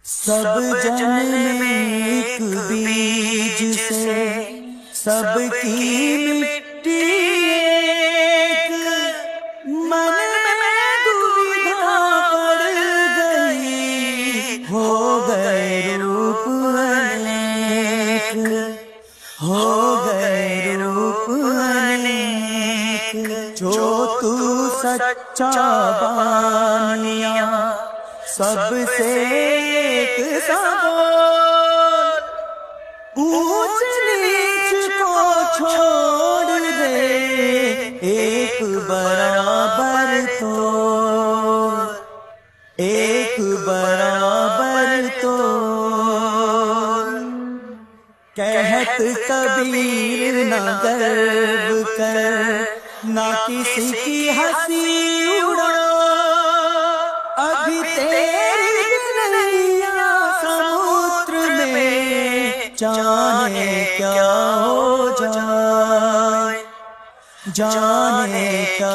सब जन में एक बीज से सबकी मिट्टी एक, मन में दुविधा पड़ गई, हो गए रूप अनेक, हो गए रूप अनेक। जो तू सच्चा बानिया सबसे एक सा बोल, ऊंच नीच को छोड़ दे, एक बराबर तोल, एक बराबर तोल। कहत कबीर न गर्व कर, ना किसी की हंसी उड़ा, अभी तेरी नैया समुद्र में जाने क्या हो जाए, जाने क्या